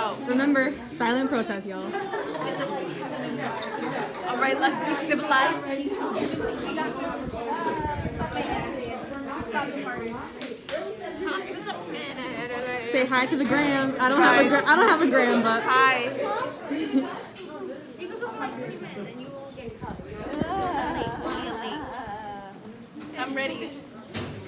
go. Remember, silent protest, y'all. All right, let's be civilized. Say hi to the gram. I don't have a gram, but Hi. You can go play 30 minutes and you won't get cut. I'm ready.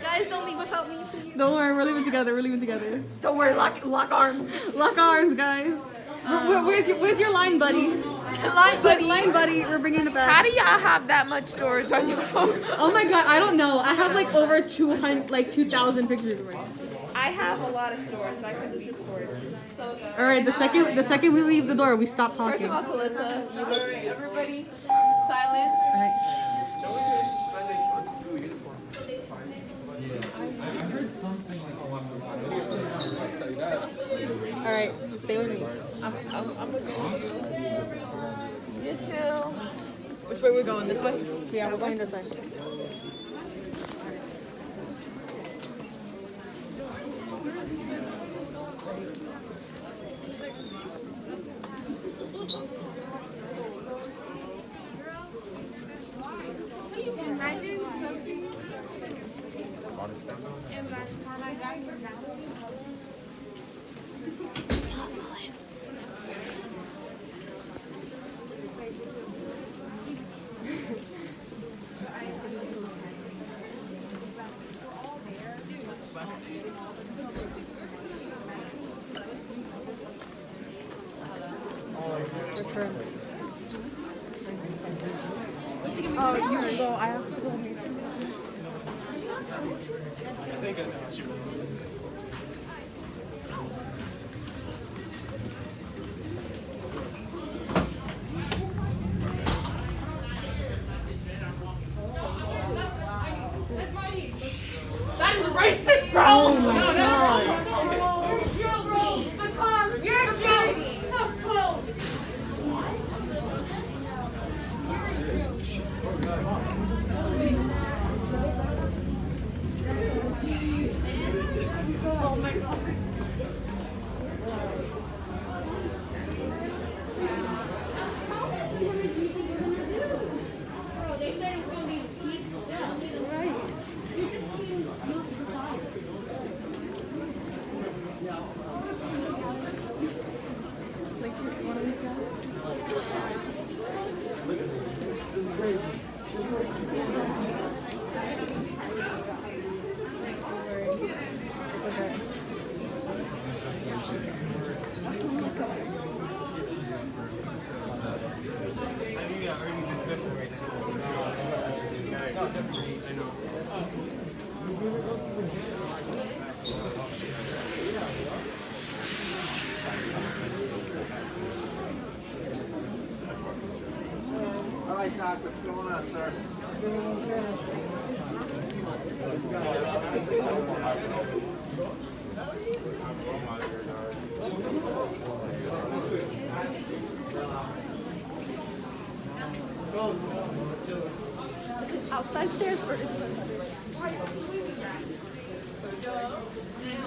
Guys, don't leave without me, please. don't worry, we're leaving together. We're leaving together. Don't worry, lock arms. Lock arms, guys. Where's your line buddy? Line buddy. We're bringing it back. How do y'all have that much storage on your phone? Oh my god, I don't know. I have like over 2,000 pictures right now. I have a lot of storage, so I can leave storage. So All right, the second we leave the door, we stop First talking. of all, Kalissa, everybody, silence. All right. All right, stay with me. I'm with you. You too. Which way we're going? This way? Yeah, we're going this way. Return. Oh, you go. I have to go. That is racist, bro! Oh my god. You're joking. Bro, they said it's gonna be peaceful. Hi, Cock. What's going on, sir? Outside stairs or inside?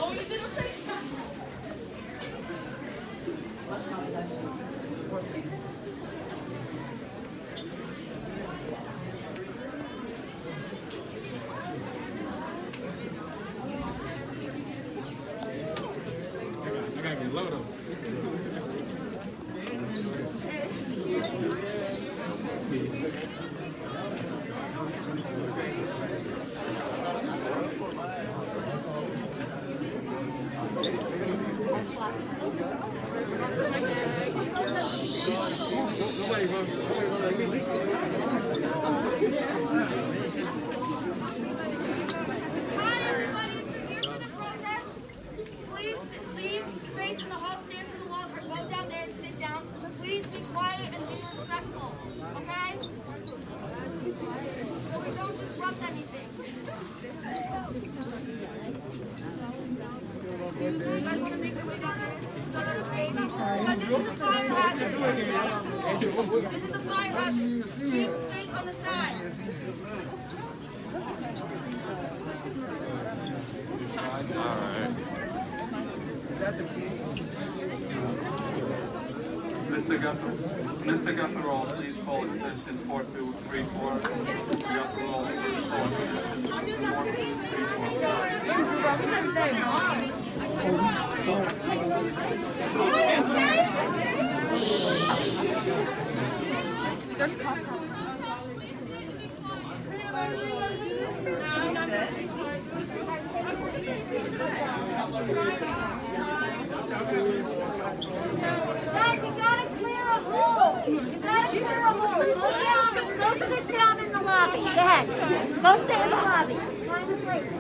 Oh, you didn't say that. I gotta get low though. Hi, everybody. If you're here for the protest, please leave space in the hall, stand to the wall, or go down there and sit down. Please be quiet and be respectful, okay? So we don't disrupt anything. You guys want to make your way down there? So there's space. Because this is a fire hazard. This is a fire hazard. Keep space on the side. Mr. Gutherall, please call extension 4234. Mr. Gutherall, please call extension 4234. There's cops. Guys, you gotta clear a hole. You gotta clear a hole. Go sit down in the lobby. Go ahead. Go sit in the lobby. Find a place.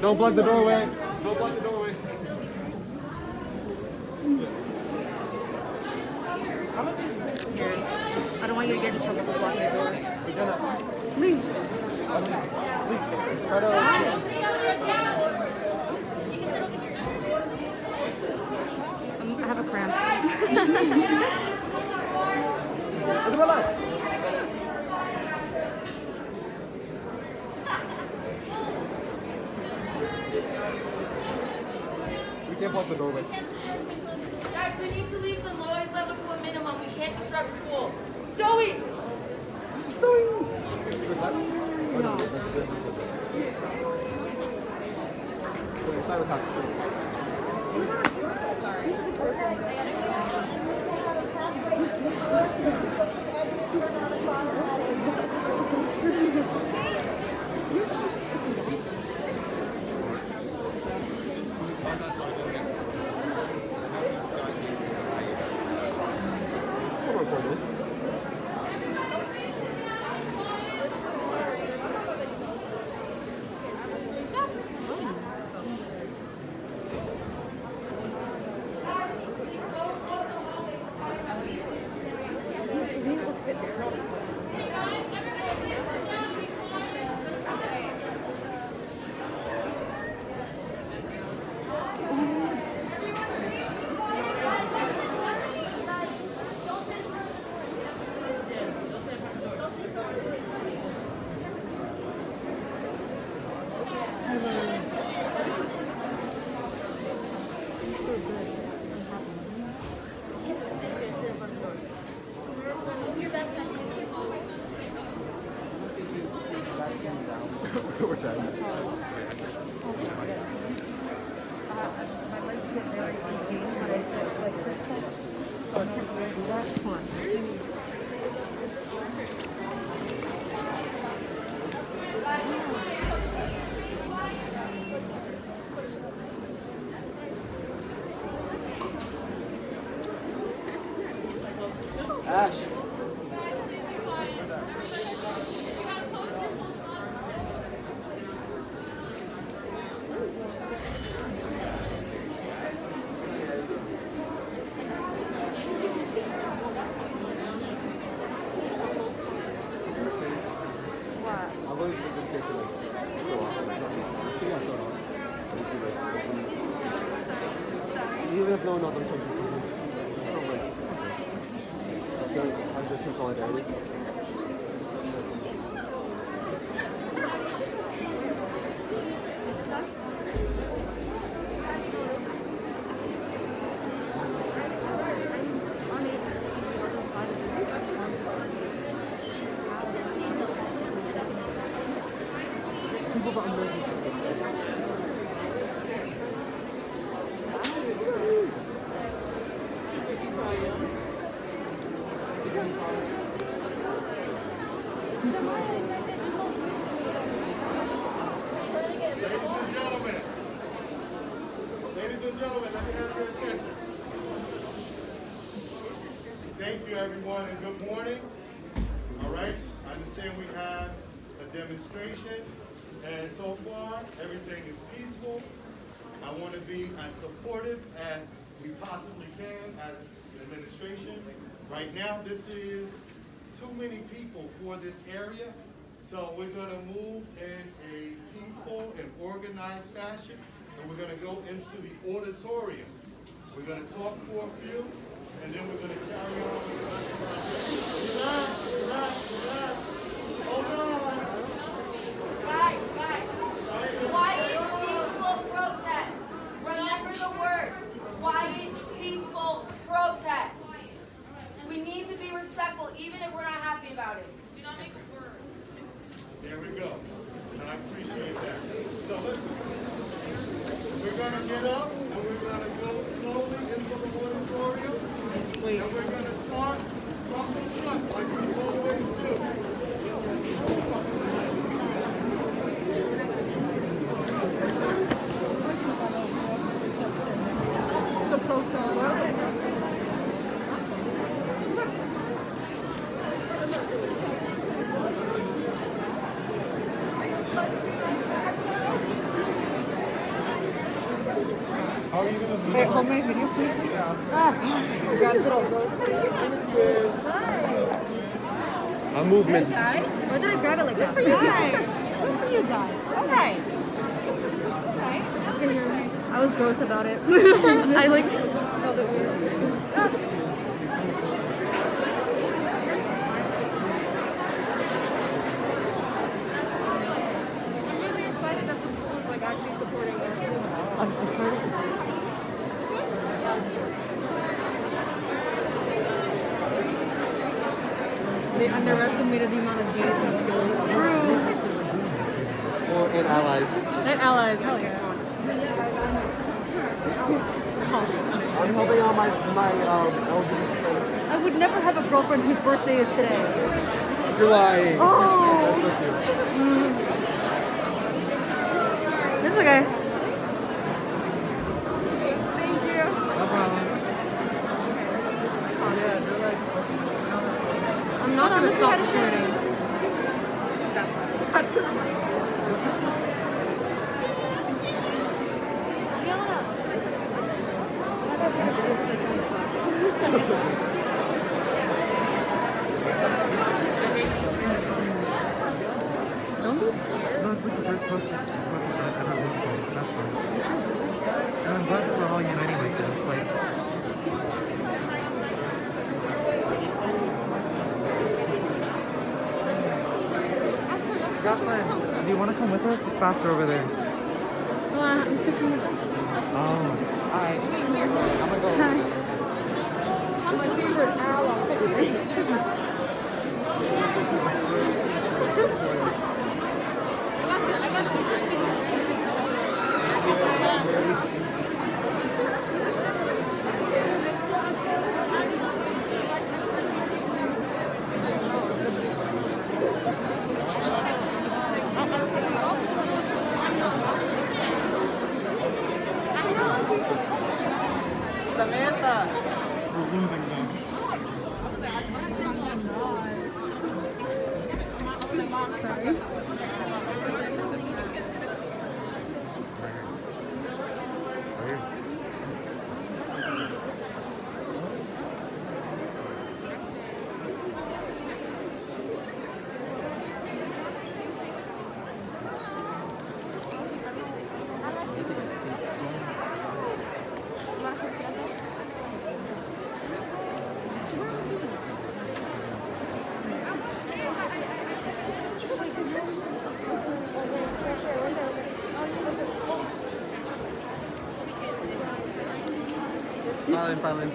Don't block the doorway. Don't block the doorway. I don't want you to get yourself a block the door. Leave. I have a cramp. We can't block the doorway. Guys, we need to leave the noise level to a minimum. We can't disrupt school. Zoe! We're chatting. My legs get very aching when I sit like this close, so I can't really do that. Come on. Ash. Even if no one knows I'm talking so I'm just for solidarity. People got emergency. Ladies and gentlemen, let me have your attention. Thank you, everyone, and good morning. All right, I understand we have a demonstration, and so far, everything is peaceful. I want to be as supportive as we possibly can as an administration. Right now, this is too many people for this area. So we're going to move in a peaceful and organized fashion, and we're going to go into the auditorium. We're going to talk for a few, and then we're going to carry on with the rest of our day. Hold on. Guys, quiet, peaceful protest. Remember the word, quiet, peaceful protest. We need to be respectful even if we're not happy about it. Do not make a word. There we go. And I appreciate that. So we're going to get up and we're going to go slowly into the auditorium. Wait. And we're going to start from the front like we always do. The protest. Wait, hold my video, please. Grabs it all goes. A movement. Why did I grab it like that? Good for you guys. Good for you guys. All right. I was gross about it. I like felt it weird. I'm really excited that the school is like actually supporting us. I'm excited. They underestimated the amount of gays in school. True. And allies. And allies, hell yeah. I'm helping out my LGBT friends. I would never have a girlfriend whose birthday is today. You're lying. Oh. That's so cute. It's okay. Thank you. No problem. I'm not gonna stop shooting. Don't be scared. No, it's like the first protest I've ever been to. That's fine. And I'm glad that we're all uniting like this. Like, Jocelyn, do you want to come with us? It's faster over there. I'm sticking with Oh, alright. I'm gonna go. I'm my favorite ally. Samantha. We're losing them. Sorry. Fine.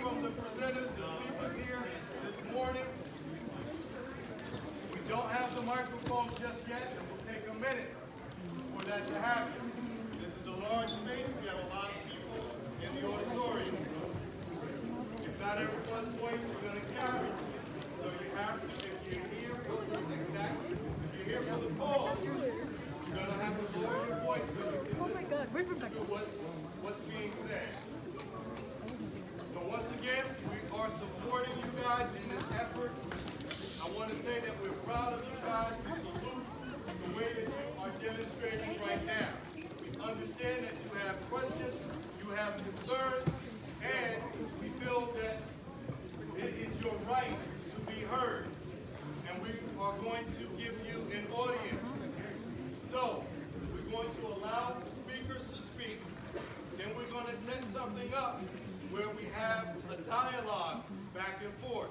from the presenters, the speakers here this morning. We don't have the microphones just yet. It will take a minute for that to happen. This is a large space. We have a lot of people in the auditorium. If not everyone's voice is going to carry. So you have to, if you're here for the cause, you're going to have to lower your voice so you can listen to what's being said. So once again, we are supporting you guys in this effort. I want to say that we're proud of you guys. We salute the way that you are demonstrating right now. We understand that you have questions, you have concerns, and we feel that it is your right to be heard. And we are going to give you an audience. So, we're going to allow the speakers to speak. Then we're going to set something up where we have a dialogue back and forth.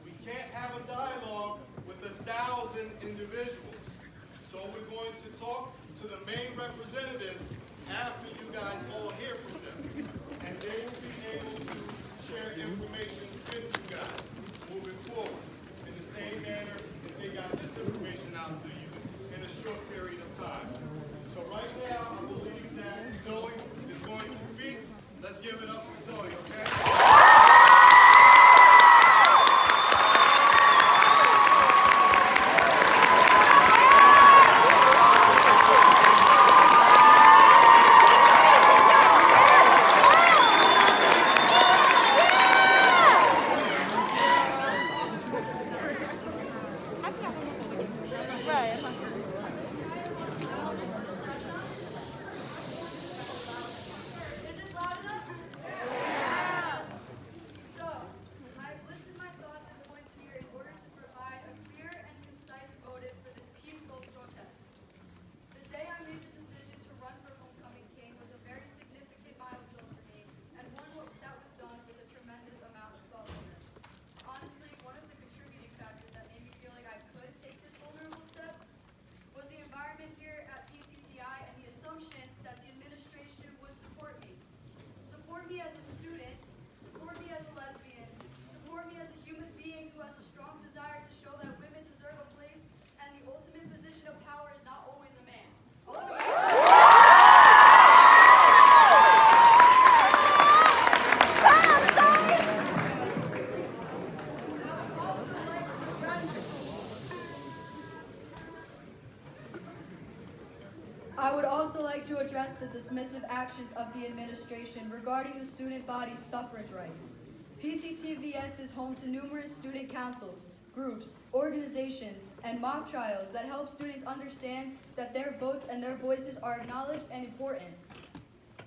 We can't have a dialogue with 1,000 individuals. So we're going to talk to the main representatives after you guys all hear from them. And they will be able to share information with you guys moving forward in the same manner that they got this information out to you in a short period of time. So right now, I believe that Zoe is going to speak. Let's give it up for Zoe, okay? Is this loud enough? Yeah! So, I've listed my thoughts and points here in order to provide a clear and concise motive for this peaceful protest. The day I made the decision to run for Homecoming King was a very significant milestone for me, and one that was done with a tremendous amount of thoughtfulness. Honestly, one of the contributing factors that made me feel like I could take this vulnerable step was the environment here at PCTI and the assumption that the administration would support me. Support me as a student, support me as a lesbian, support me as a human being who has a strong desire to show that women deserve a place and the ultimate position of power is not always a man. I would also like to address the dismissive actions of the administration regarding the student body's suffrage rights. PCTVS is home to numerous student councils, groups, organizations, and mock trials that help students understand that their votes and their voices are acknowledged and important.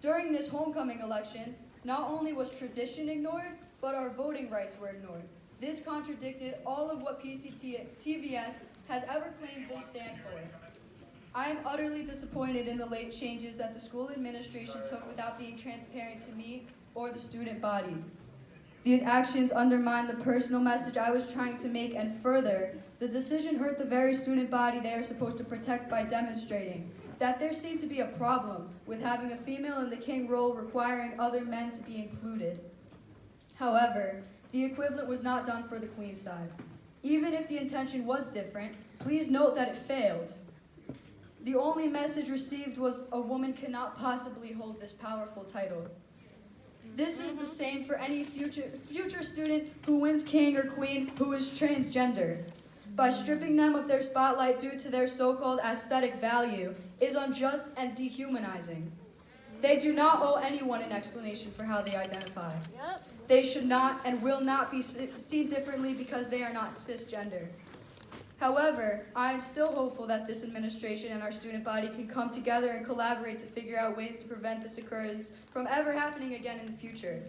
During this homecoming election, not only was tradition ignored, but our voting rights were ignored. This contradicted all of what PCTVS has ever claimed they stand for. I am utterly disappointed in the late changes that the school administration took without being transparent to me or the student body. These actions undermine the personal message I was trying to make, and further, the decision hurt the very student body they are supposed to protect by demonstrating that there seemed to be a problem with having a female in the king role requiring other men to be included. However, the equivalent was not done for the queen side. Even if the intention was different, please note that it failed. The only message received was a woman cannot possibly hold this powerful title. This is the same for any future student who wins king or queen who is transgender. By stripping them of their spotlight due to their so-called aesthetic value is unjust and dehumanizing. They do not owe anyone an explanation for how they identify. They should not and will not be seen differently because they are not cisgender. However, I am still hopeful that this administration and our student body can come together and collaborate to figure out ways to prevent this occurrence from ever happening again in the future.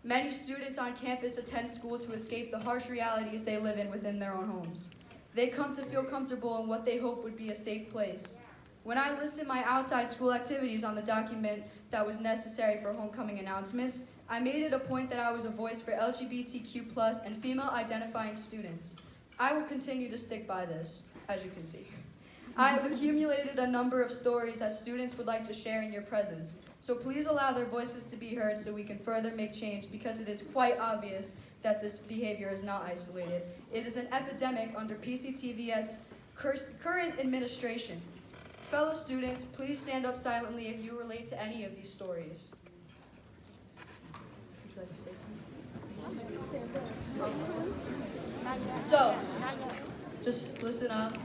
Many students on campus attend school to escape the harsh realities they live in within their own homes. They come to feel comfortable in what they hope would be a safe place. When I listed my outside school activities on the document that was necessary for homecoming announcements, I made it a point that I was a voice for LGBTQ+ and female identifying students. I will continue to stick by this, as you can see. I have accumulated a number of stories that students would like to share in your presence. So please allow their voices to be heard so we can further make change, because it is quite obvious that this behavior is not isolated. It is an epidemic under PCTVS current administration. Fellow students, please stand up silently if you relate to any of these stories. Would you like to say something? So, just listen up.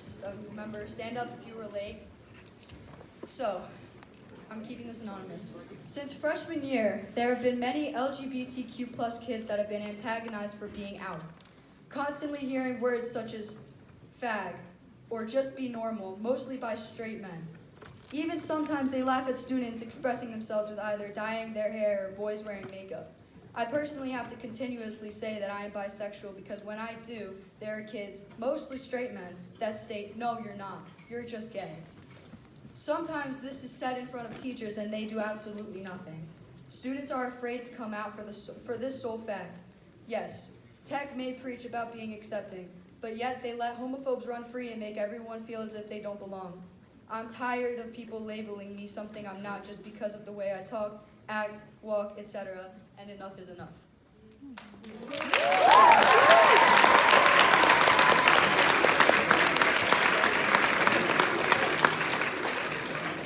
So remember, stand up if you relate. So, I'm keeping this anonymous. Since freshman year, there have been many LGBTQ+ kids that have been antagonized for being out. Constantly hearing words such as fag or just be normal, mostly by straight men. Even sometimes they laugh at students expressing themselves with either dyeing their hair or boys wearing makeup. I personally have to continuously say that I am bisexual because when I do, there are kids, mostly straight men, that state, no, you're not. You're just gay. Sometimes this is said in front of teachers and they do absolutely nothing. Students are afraid to come out for this sole fact. Yes, tech may preach about being accepting, but yet they let homophobes run free and make everyone feel as if they don't belong. I'm tired of people labeling me something I'm not just because of the way I talk, act, walk, etc., and enough is enough.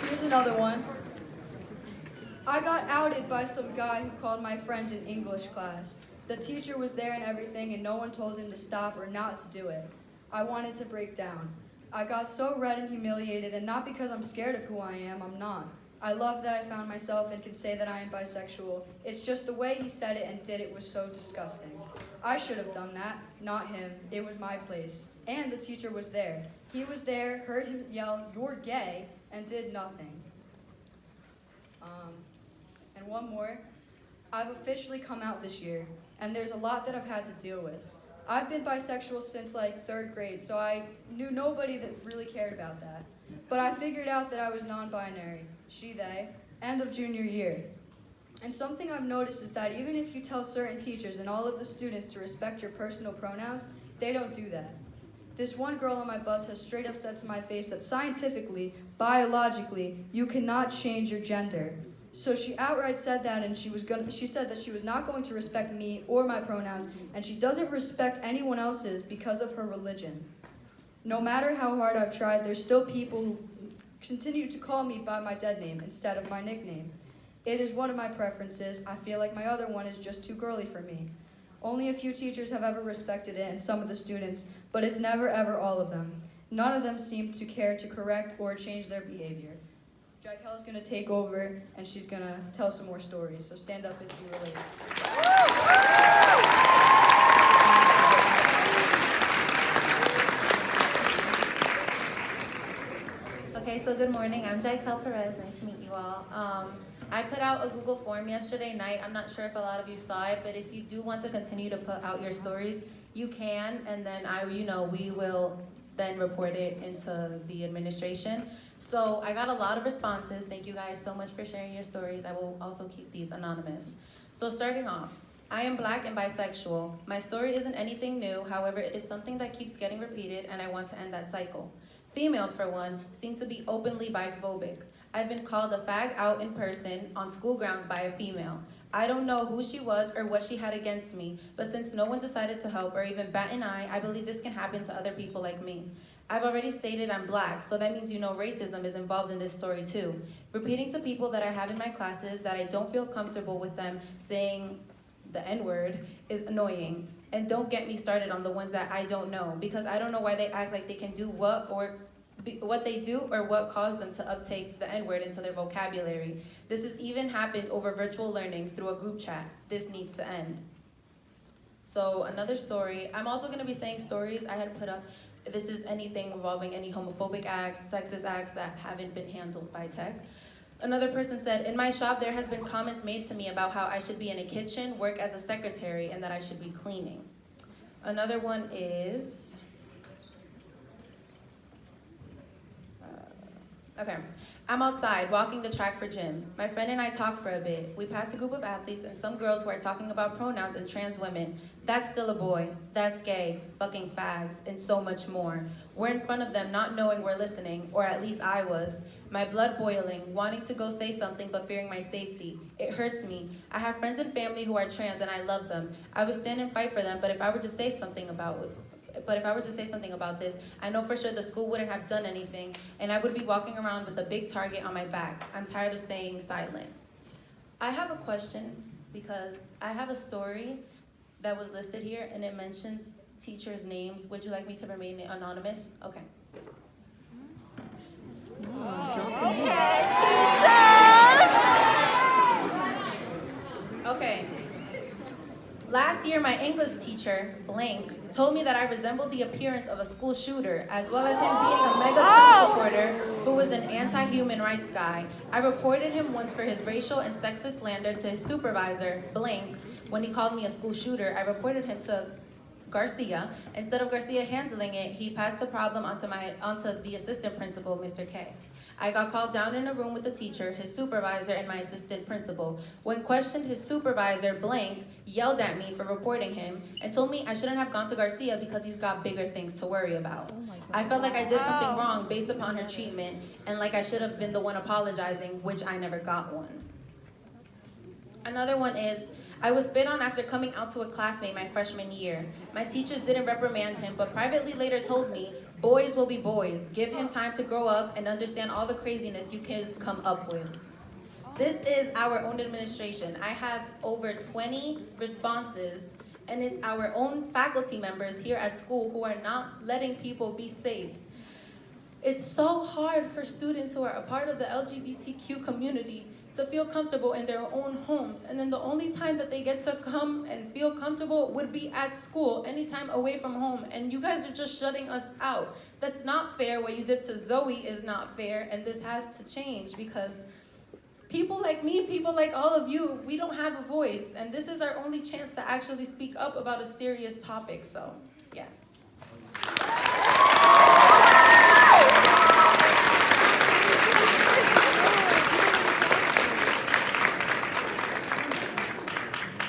Here's another one. I got outed by some guy who called my friend in English class. The teacher was there and everything, and no one told him to stop or not to do it. I wanted to break down. I got so red and humiliated, and not because I'm scared of who I am, I'm not. I love that I found myself and can say that I am bisexual. It's just the way he said it and did it was so disgusting. I should have done that, not him. It was my place. And the teacher was there. He was there, heard him yell, "You're gay," and did nothing. And one more. I've officially come out this year, and there's a lot that I've had to deal with. I've been bisexual since like 3rd grade, so I knew nobody that really cared about that. But I figured out that I was non-binary, she, they, end of junior year. And something I've noticed is that even if you tell certain teachers and all of the students to respect your personal pronouns, they don't do that. This one girl on my bus has straight up said to my face that scientifically, biologically, you cannot change your gender. So she outright said that, and she said that she was not going to respect me or my pronouns, and she doesn't respect anyone else's because of her religion. No matter how hard I've tried, there's still people who continue to call me by my dead name instead of my nickname. It is one of my preferences. I feel like my other one is just too girly for me. Only a few teachers have ever respected it, and some of the students, but it's never ever all of them. None of them seem to care to correct or change their behavior. Jaquel is going to take over, and she's going to tell some more stories. So stand up if you relate. Okay, so good morning. I'm Jaquel Perez. Nice to meet you all. I put out a Google form yesterday night. I'm not sure if a lot of you saw it, but if you do want to continue to put out your stories, you can, and then we will then report it into the administration. So I got a lot of responses. Thank you guys so much for sharing your stories. I will also keep these anonymous. So starting off, I am Black and bisexual. My story isn't anything new. However, it is something that keeps getting repeated, and I want to end that cycle. Females, for one, seem to be openly biphobic. I've been called a fag out in person on school grounds by a female. I don't know who she was or what she had against me, but since no one decided to help or even bat an eye, I believe this can happen to other people like me. I've already stated I'm Black, so that means racism is involved in this story too. Repeating to people that I have in my classes that I don't feel comfortable with them saying the N-word is annoying. And don't get me started on the ones that I don't know, because I don't know why they act like they can do what they do or what caused them to uptake the N-word into their vocabulary. This has even happened over virtual learning through a group chat. This needs to end. So another story, I'm also gonna be saying stories I had put up. This is anything involving any homophobic acts, sexist acts that haven't been handled by tech. Another person said, in my shop there has been comments made to me about how I should be in a kitchen, work as a secretary, and that I should be cleaning. Another one is, Okay. I'm outside walking the track for gym. My friend and I talk for a bit. We pass a group of athletes and some girls who are talking about pronouns and trans women. That's still a boy. That's gay. Fucking fags. And so much more. We're in front of them not knowing we're listening, or at least I was. My blood boiling, wanting to go say something but fearing my safety. It hurts me. I have friends and family who are trans and I love them. I would stand and fight for them, but if I were to say something about this, I know for sure the school wouldn't have done anything, and I would be walking around with a big target on my back. I'm tired of staying silent. I have a question because I have a story that was listed here, and it mentions teachers' names. Would you like me to remain anonymous? Okay. Okay. Last year, my English teacher, Blank, told me that I resembled the appearance of a school shooter, as well as him being a mega Trump supporter who was an anti-human rights guy. I reported him once for his racial and sexist slander to his supervisor, Blank. When he called me a school shooter, I reported him to Garcia. Instead of Garcia handling it, he passed the problem onto the assistant principal, Mr. K. I got called down in a room with the teacher, his supervisor, and my assistant principal. When questioned, his supervisor, Blank, yelled at me for reporting him and told me I shouldn't have gone to Garcia because he's got bigger things to worry about. I felt like I did something wrong based upon her treatment and like I should have been the one apologizing, which I never got one. Another one is, I was spit on after coming out to a classmate my freshman year. My teachers didn't reprimand him, but privately later told me, boys will be boys. Give him time to grow up and understand all the craziness you kids come up with. This is our own administration. I have over 20 responses, and it's our own faculty members here at school who are not letting people be safe. It's so hard for students who are a part of the LGBTQ community to feel comfortable in their own homes. And then the only time that they get to come and feel comfortable would be at school, anytime away from home. And you guys are just shutting us out. That's not fair. What you did to Zoe is not fair. And this has to change because people like me, people like all of you, we don't have a voice. And this is our only chance to actually speak up about a serious topic. So, yeah.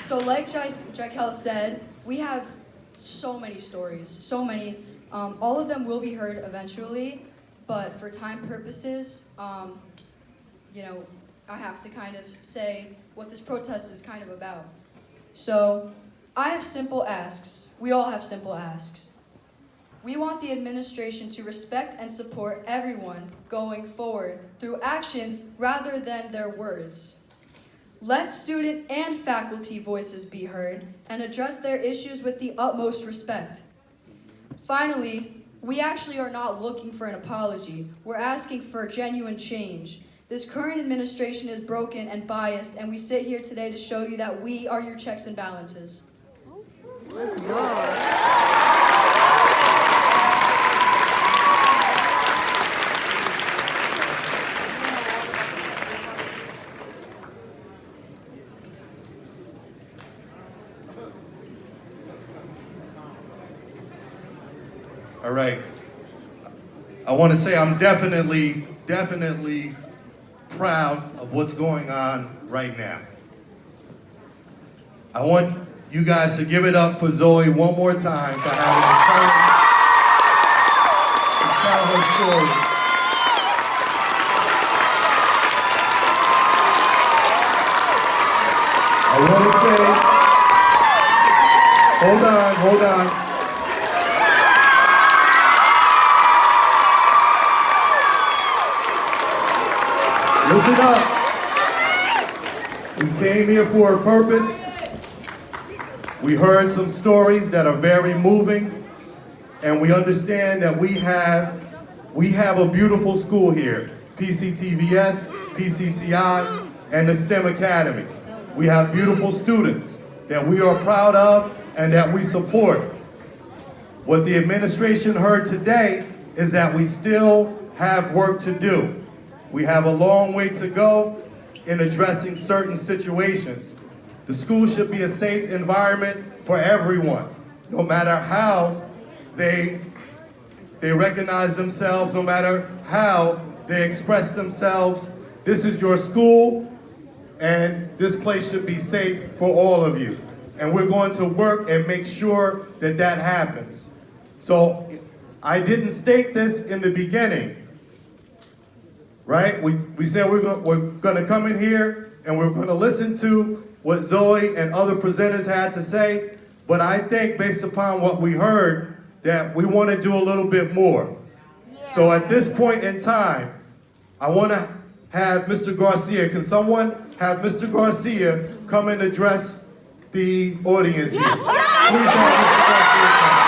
So like Jaquel said, we have so many stories, so many. All of them will be heard eventually, but for time purposes, you know, I have to kind of say what this protest is kind of about. So I have simple asks. We all have simple asks. We want the administration to respect and support everyone going forward through actions rather than their words. Let student and faculty voices be heard and address their issues with the utmost respect. Finally, we actually are not looking for an apology. We're asking for genuine change. This current administration is broken and biased, and we sit here today to show you that we are your checks and balances. Let's go. All right. I want to say I'm definitely proud of what's going on right now. I want you guys to give it up for Zoe one more time for having the courage to tell her story. I want to say, hold on. Listen up. We came here for a purpose. We heard some stories that are very moving, and we understand that we have a beautiful school here, PCTVS, PCTI, and the STEM Academy. We have beautiful students that we are proud of and that we support. What the administration heard today is that we still have work to do. We have a long way to go in addressing certain situations. The school should be a safe environment for everyone, no matter how they recognize themselves, no matter how They expressed themselves. This is your school, and this place should be safe for all of you. And we're going to work and make sure that that happens. So I didn't state this in the beginning, right? We said we're going to come in here and we're going to listen to what Zoe and other presenters had to say, but I think based upon what we heard that we want to do a little bit more. So at this point in time, I want to have Mr. Garcia. Can someone have Mr. Garcia come and address the audience here? Please have Mr. Garcia come.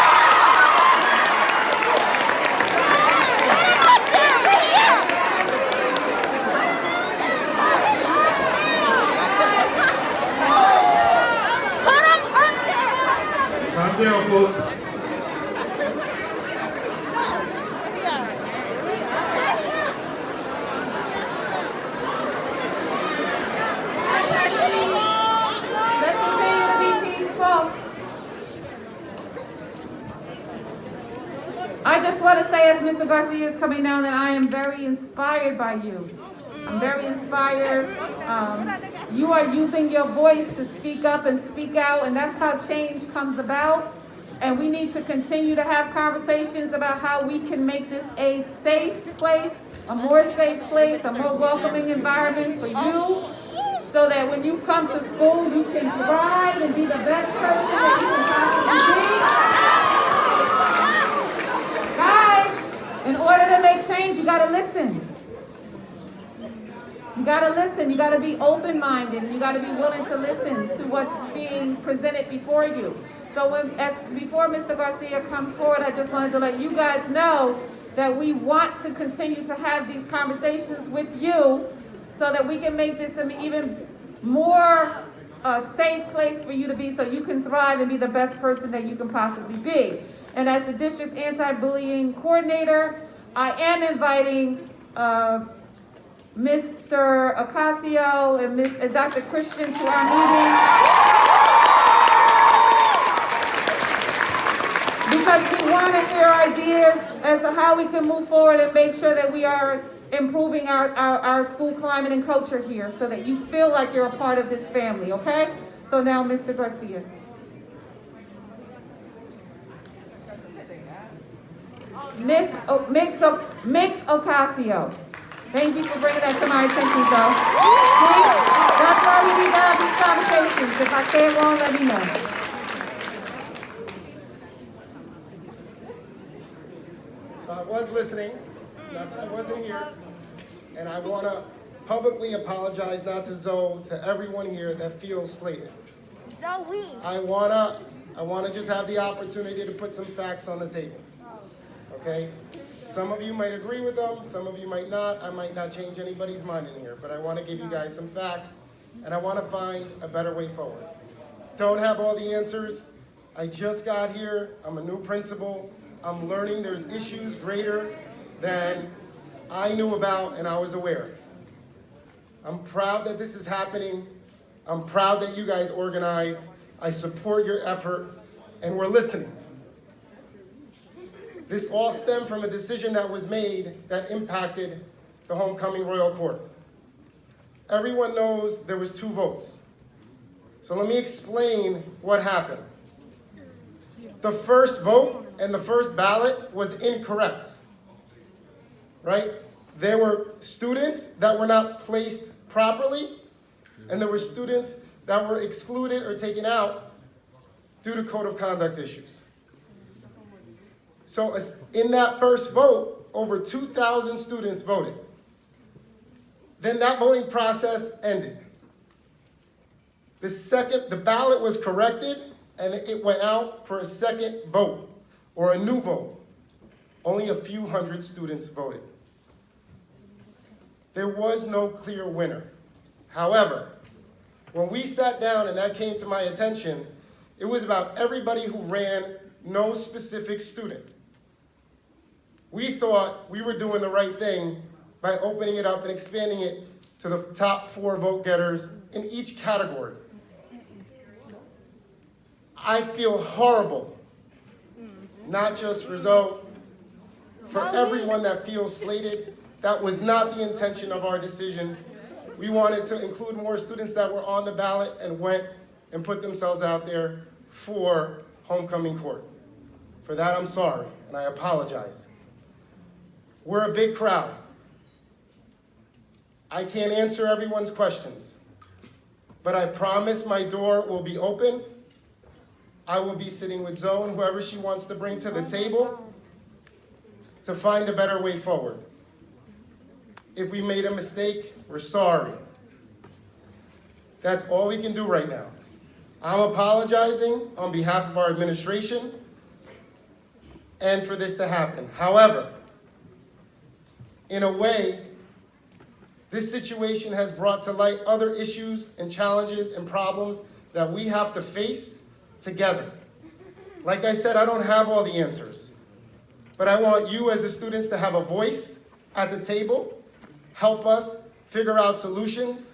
Calm down, folks. I just want to say, as Mr. Garcia is coming down, that I am very inspired by you. I'm very inspired. You are using your voice to speak up and speak out, and that's how change comes about. And we need to continue to have conversations about how we can make this a safe place, a more safe place, a more welcoming environment for you, so that when you come to school, you can thrive and be the best person that you can possibly be. Guys, in order to make change, you gotta listen. You gotta listen, you gotta be open-minded, and you gotta be willing to listen to what's being presented before you. So before Mr. Garcia comes forward, I just wanted to let you guys know that we want to continue to have these conversations with you so that we can make this an even more safe place for you to be, so you can thrive and be the best person that you can possibly be. And as the district's anti-bullying coordinator, I am inviting Mr. Ocasio and Dr. Christian to our meeting, because we want to hear ideas as to how we can move forward and make sure that we are improving our school climate and culture here, so that you feel like you're a part of this family, okay? So now, Mr. Garcia. Mix Ocasio. Thank you for bringing that to my attention, though. See? That's why we need to have these conversations. If I say it wrong, let me know. So I was listening, not that I wasn't here, and I want to publicly apologize, not to Zoe, to everyone here that feels slated. Zoe. I wanna just have the opportunity to put some facts on the table. Okay? Some of you might agree with them, some of you might not. I might not change anybody's mind in here, but I want to give you guys some facts, and I want to find a better way forward. Don't have all the answers. I just got here. I'm a new principal. I'm learning there's issues greater than I knew about and I was aware. I'm proud that this is happening. I'm proud that you guys organized. I support your effort, and we're listening. This all stemmed from a decision that was made that impacted the homecoming royal court. Everyone knows there was 2 votes. So let me explain what happened. The first vote and the first ballot was incorrect, right? There were students that were not placed properly, and there were students that were excluded or taken out due to code of conduct issues. So in that first vote, over 2,000 students voted. Then that voting process ended. The ballot was corrected, and it went out for a second vote, or a new vote. Only a few hundred students voted. There was no clear winner. However, when we sat down and that came to my attention, it was about everybody who ran, no specific student. We thought we were doing the right thing by opening it up and expanding it to the top 4 vote getters in each category. I feel horrible, not just for Zoe, for everyone that feels slated, That was not the intention of our decision. We wanted to include more students that were on the ballot and went and put themselves out there for homecoming court. For that, I'm sorry, and I apologize. We're a big crowd. I can't answer everyone's questions, but I promise my door will be open. I will be sitting with Zoe and whoever she wants to bring to the table to find a better way forward. If we made a mistake, we're sorry. That's all we can do right now. I'm apologizing on behalf of our administration and for this to happen. However, in a way, this situation has brought to light other issues and challenges and problems that we have to face together. Like I said, I don't have all the answers, but I want you as the students to have a voice at the table, help us figure out solutions,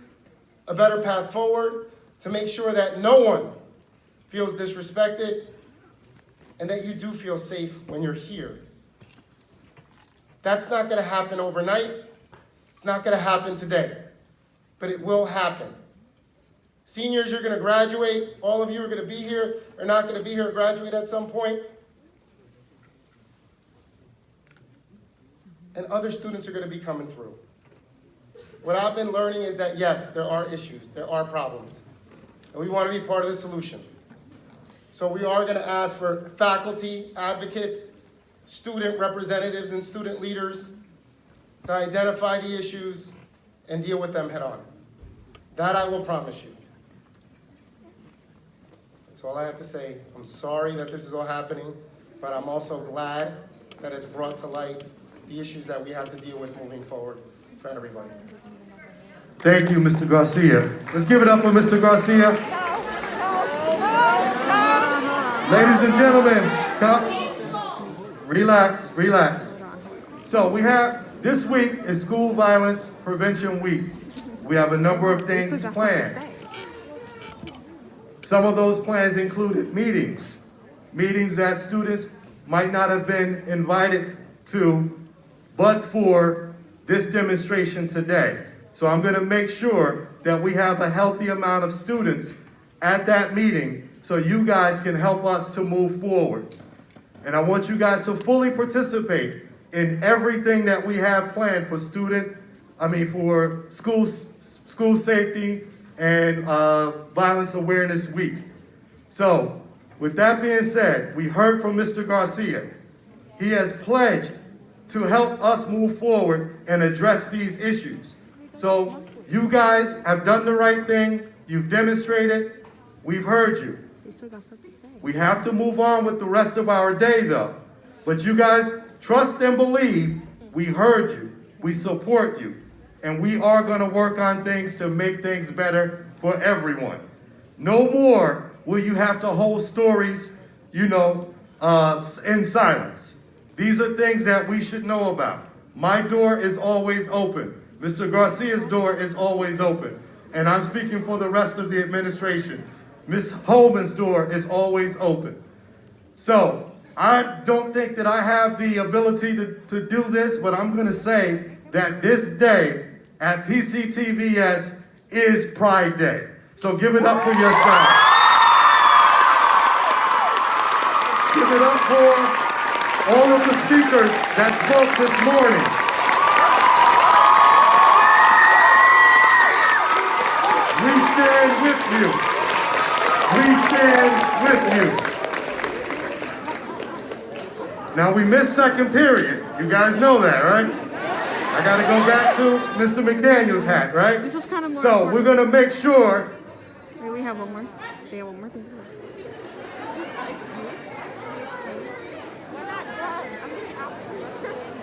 a better path forward, to make sure that no one feels disrespected and that you do feel safe when you're here. That's not gonna happen overnight. It's not gonna happen today, but it will happen. Seniors, you're gonna graduate. All of you are gonna be here, or not gonna be here, graduate at some point. And other students are gonna be coming through. What I've been learning is that yes, there are issues, there are problems, and we wanna be part of the solution. So we are gonna ask for faculty, advocates, student representatives, and student leaders to identify the issues and deal with them head on. That I will promise you. That's all I have to say. I'm sorry that this is all happening, but I'm also glad that it's brought to light the issues that we have to deal with moving forward for everybody. Thank you, Mr. Garcia. Let's give it up for Mr. Garcia. Ladies and gentlemen, come. Relax, relax. So we have, this week is School Violence Prevention Week. We have a number of things planned. Some of those plans included meetings that students might not have been invited to, but for this demonstration today. So I'm gonna make sure that we have a healthy amount of students at that meeting so you guys can help us to move forward. And I want you guys to fully participate in everything that we have planned for for school safety and Violence Awareness Week. So, with that being said, we heard from Mr. Garcia. He has pledged to help us move forward and address these issues. So, you guys have done the right thing. You've demonstrated. We've heard you. We have to move on with the rest of our day, though. But you guys, trust and believe, we heard you, we support you, and we are going to work on things to make things better for everyone. No more will you have to hold stories, in silence. These are things that we should know about. My door is always open. Mr. Garcia's door is always open. And I'm speaking for the rest of the administration. Ms. Holman's door is always open. So, I don't think that I have the ability to do this, but I'm gonna say that this day at PCTVS is Pride Day. So give it up for yourself. Give it up for all of the speakers that spoke this morning. We stand with you. We stand with you. Now we missed second period. You guys know that, right? I gotta go back to Mr. McDaniel's hat, right? This is kind of more so important. We're gonna make sure. Wait, we have one more. They have one more thing to do.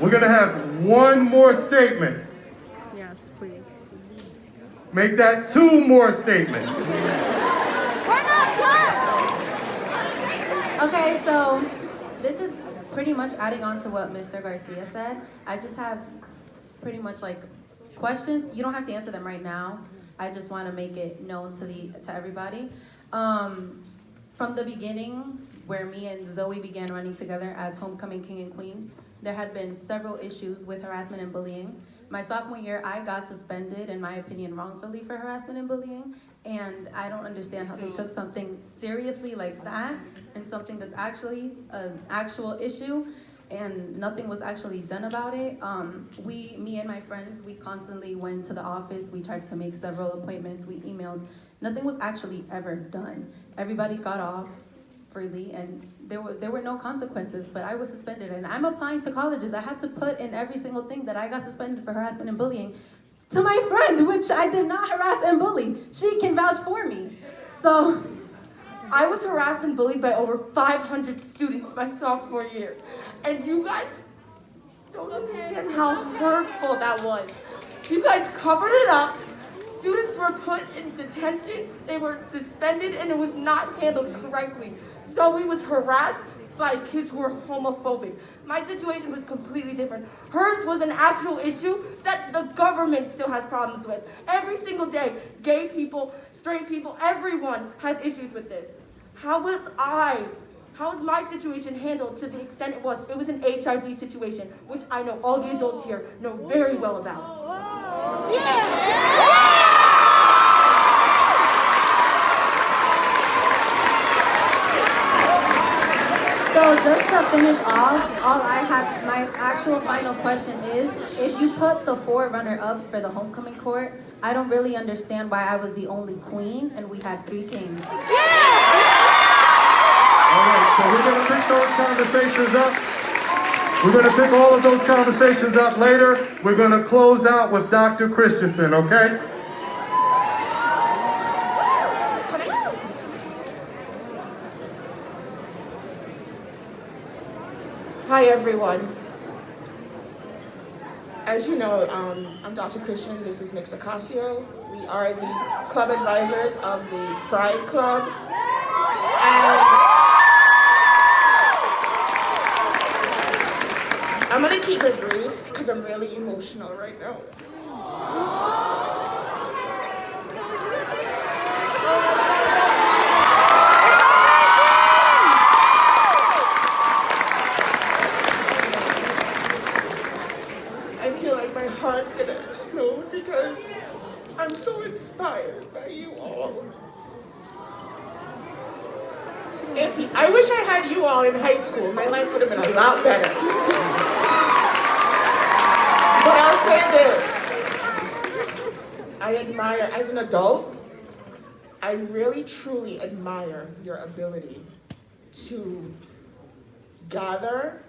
We're gonna have one more statement. Yes, please. Make that two more statements. Okay, so this is pretty much adding on to what Mr. Garcia said. I just have pretty much like questions. You don't have to answer them right now. I just want to make it known to everybody. From the beginning, where me and Zoe began running together as Homecoming King and Queen, there had been several issues with harassment and bullying. My sophomore year, I got suspended, in my opinion, wrongfully for harassment and bullying. And I don't understand how they took something seriously like that and something that's actually an actual issue and nothing was actually done about it. Me and my friends, we constantly went to the office. We tried to make several appointments. We emailed. Nothing was actually ever done. Everybody got off freely and there were no consequences, but I was suspended and I'm applying to colleges. I have to put in every single thing that I got suspended for harassment and bullying to my friend, which I did not harass and bully. She can vouch for me. So I was harassed and bullied by over 500 students my sophomore year. And you guys don't understand how hurtful that was. You guys covered it up. Students were put in detention, they were suspended, and it was not handled correctly. Zoe was harassed by kids who were homophobic. My situation was completely different. Hers was an actual issue that the government still has problems with. Every single day, gay people, straight people, everyone has issues with this. How was my situation handled to the extent it was? It was an HIV situation, which I know all the adults here know very well about. Yeah. So just to finish off, my actual final question is, if you put the 4 runner-ups for the homecoming court, I don't really understand why I was the only queen and we had 3 kings. All right, so we're going to pick those conversations up. We're going to pick all of those conversations up later. We're going to close out with Dr. Christensen, okay? Hi everyone. As you know, I'm Dr. Christian, this is Nick Sacasio. We are the club advisors of the Pride Club. And I'm gonna keep it brief because I'm really emotional right now. My heart's gonna explode because I'm so inspired by you all. I wish I had you all in high school. My life would have been a lot better. But I'll say this. I admire, as an adult, I really truly admire your ability to gather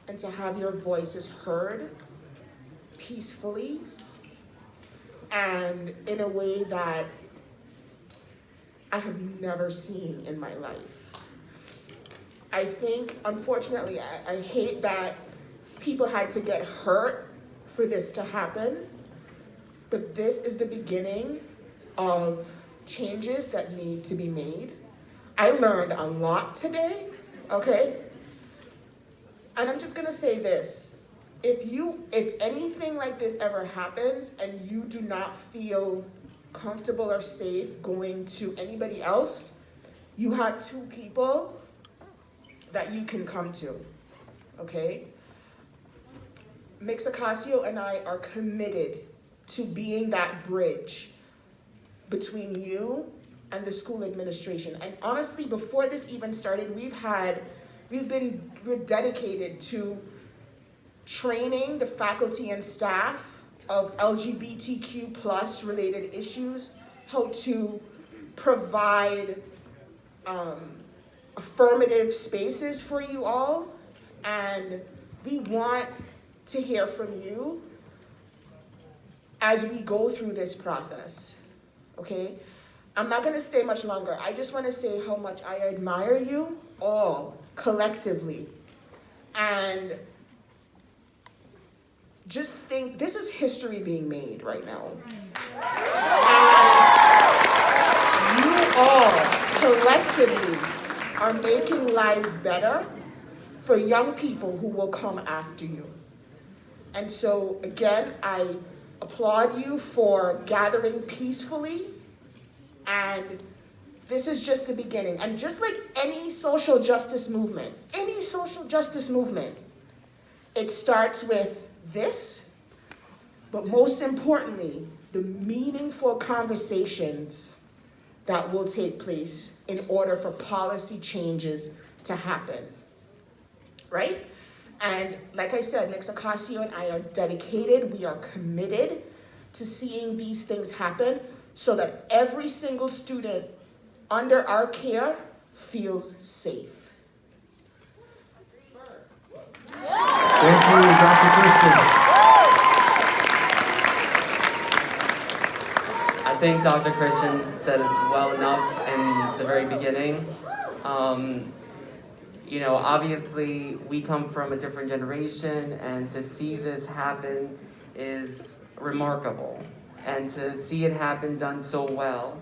and to have your voices heard peacefully and in a way that I have never seen in my life. I think, unfortunately, I hate that people had to get hurt for this to happen, but this is the beginning of changes that need to be made. I learned a lot today, okay? And I'm just gonna say this. If anything like this ever happens and you do not feel comfortable or safe going to anybody else, you have 2 people that you can come to, okay? Mick Sacasio and I are committed to being that bridge between you and the school administration. And honestly, before this even started, we're dedicated to training the faculty and staff of LGBTQ plus related issues, how to provide affirmative spaces for you all. And we want to hear from you as we go through this process, okay? I'm not gonna stay much longer. I just wanna say how much I admire you all collectively. And just think, this is history being made right now. And you all collectively are making lives better for young people who will come after you. And so again, I applaud you for gathering peacefully, and this is just the beginning. And just like any social justice movement, It starts with this, but most importantly, the meaningful conversations that will take place in order for policy changes to happen, right? And like I said, Ms. Ocasio and I are dedicated, we are committed to seeing these things happen so that every single student under our care feels safe. Thank you, Dr. Christian. I think Dr. Christian said it well enough in the very beginning. You know, obviously we come from a different generation, and to see this happen is remarkable. And to see it happen done so well,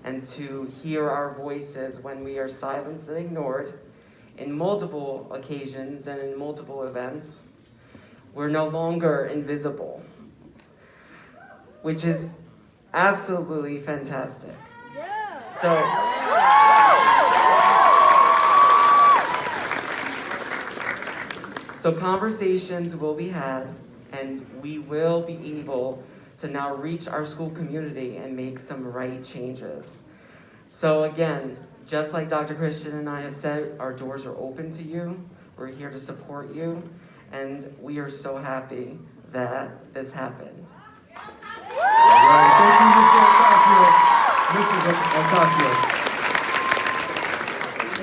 and to hear our voices when we are silenced and ignored in multiple occasions and in multiple events, we're no longer invisible, which is absolutely fantastic. So conversations will be had, and we will be able to now reach our school community and make some right changes. So again, just like Dr. Christian and I have said, our doors are open to you. We're here to support you, and we are so happy that this happened. All right, thank you, Mr. Ocasio. Mrs. Ocasio.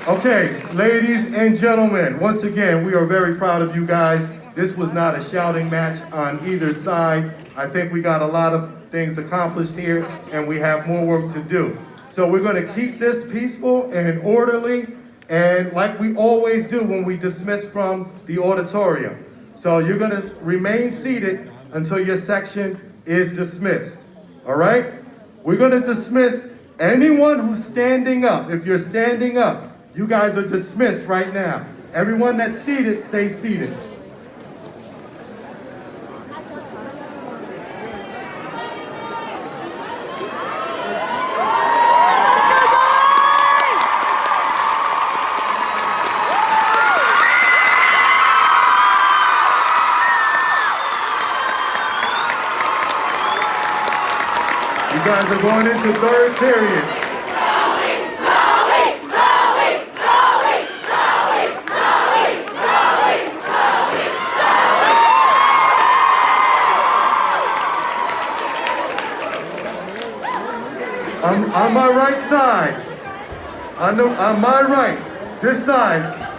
Okay, ladies and gentlemen, once again, we are very proud of you guys. This was not a shouting match on either side. I think we got a lot of things accomplished here, and we have more work to do. So we're going to keep this peaceful and orderly, and like we always do when we dismiss from the auditorium. So you're going to remain seated until your section is dismissed. All right? We're going to dismiss anyone who's standing up. If you're standing up, you guys are dismissed right now. Everyone that's seated, stay seated. You guys are going into third period. On my right side, on my right, this side,